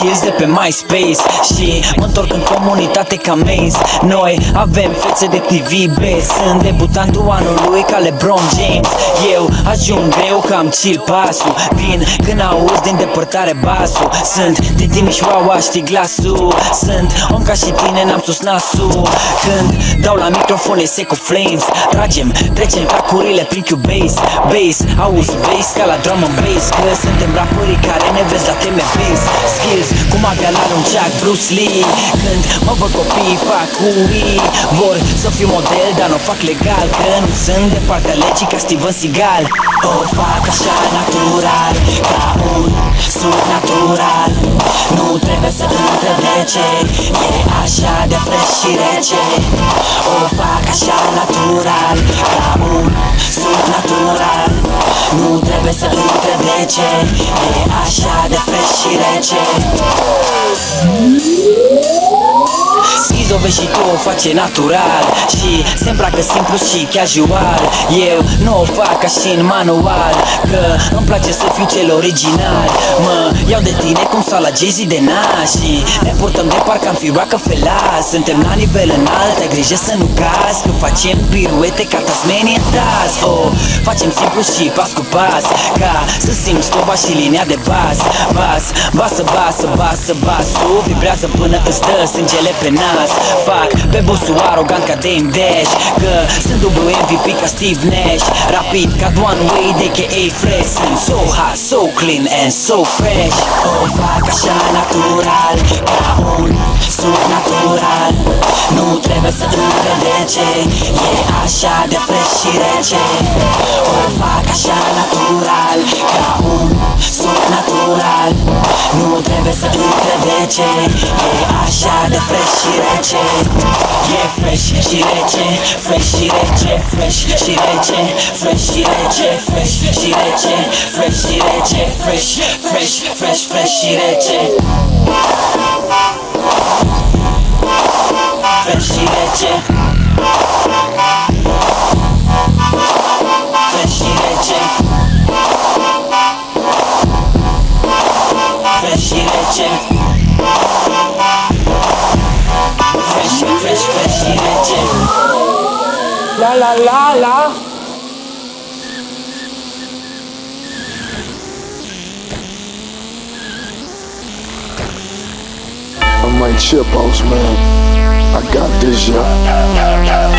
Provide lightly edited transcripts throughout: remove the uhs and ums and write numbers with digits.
skills de pe MySpace și mă întorc în comunitate ca Maze. Noi avem fețe de TV base. Sunt debutantul anului ca LeBron James. Eu ajung greu că am chill pasul. Vin când auzi din depărtare basul. Sunt din Timișoara, știi glasul. Sunt om ca și tine, n-am sus nasul. Când dau la microfon e Seco Flames. Tragem, trecem tracurile prin Cubase. Bass, auzi bass ca la drum and bass. Că suntem raperii care ne vezi la teme bass. Skills, cum avea la un Jack Bruce Lee. Când mă văd copiii fac ui. Vor să fiu model, dar nu fac legal. Că nu sunt de partea legii ca Steven Seagal. O fac așa natural, ca un suc natural. Nu trebuie să întreb de ce, e așa de fresh și rece. O fac așa natural, ca un suc natural. Nu trebuie să întreb de ce, e așa de fresh și rece. Schizo vezi și tu o face natural și se îmbracă simplu și casual. Eu nu o fac ca și în manual, că îmi place să fiu cel original. Mă iau de tine cum sau la Jay-Z de nas și ne purtăm de parcă am fi Rockefeller. Suntem la nivel înalt, ai grijă să nu cazi, că facem piruete ca Tasmanian Dance. Oh, facem simplu și pas cu pas, ca să simți toba și linia de bas. Bas, basă, basă, basă, basul vibrează până îți dă sângele pe nas. Fac pe bossul arogant ca Dame Dash, că sunt dublu MVP ca Steve Nash. Rapid ca Dwayne Wade, a.k.a. Fresh. Sunt so hot, so clean and so fresh. O fac așa natural, ca un suc natural. Nu trebuie să întreb de ce, e așa de fresh și rece. O fac așa natural, ca un suc natural. Nu trebuie să întreb de ce, e așa de fresh și rece. E fresh și rece, fresh și rece, fresh și rece, fresh și rece, fresh și rece, fresh și rece, fresh, fresh, fresh, fresh și rece. Fresh și rece, fresh și rece, fresh și rece. Fresh, fresh, fresh și rece. La la la la. I'm like Chip Boss, man. I got this, yeah.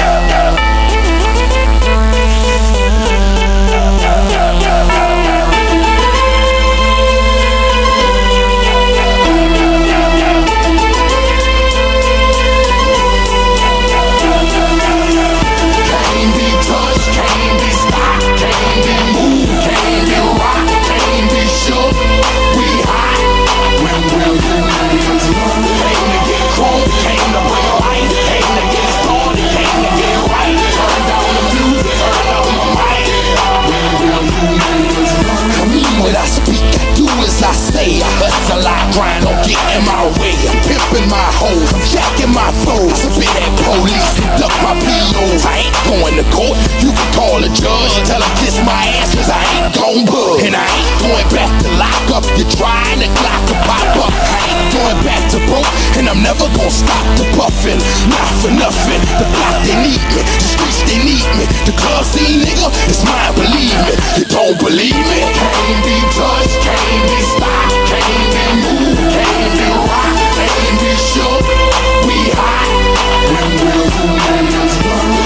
I say I hustle, I grind, don't get in my way. I'm pimping my hoes, I'm jacking my flows. Spit at police and duck my POs. I ain't going to court, you can call a judge. Tell him kiss my ass cause I ain't gon' budge. And I ain't going back to lock up. You're trying to clock to pop up. I ain't going back to broke, and I'm never gon' stop to puffin'. Not for nothing, the block they need me, the streets they need me. The club scene nigga, it's mine, believe me. You don't believe me? Can't be touched, can't be stopped, can't be moved, can't be rocked, can't be shook. We hot when we're humans.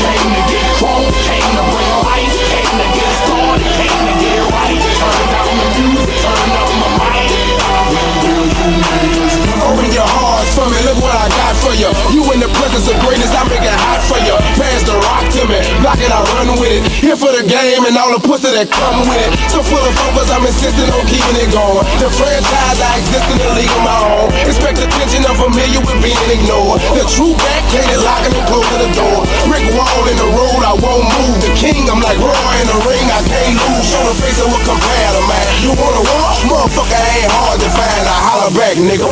Came to get crunk, came to bring life, came to get started, came to get right. Turn down the music, turn up my mic. When we're humans. Open your hearts for me, look what I got for you. You in the presence of greatness, I make it hot for you. Pass the rock to me, block it, I run with it. Here for the game and all the pussy that come with it. So full of focus, I'm insisting on keeping it going. The franchise, I exist in the league of my own. Expect attention, I'm familiar with being ignored. The true backhanded, locking and closing the door. Brick wall in the road, I won't move. The king, I'm like Roy in the ring, I can't lose. Show the face of what compare to man. You wanna war? Motherfucker ain't hard to find, I holler back, nigga.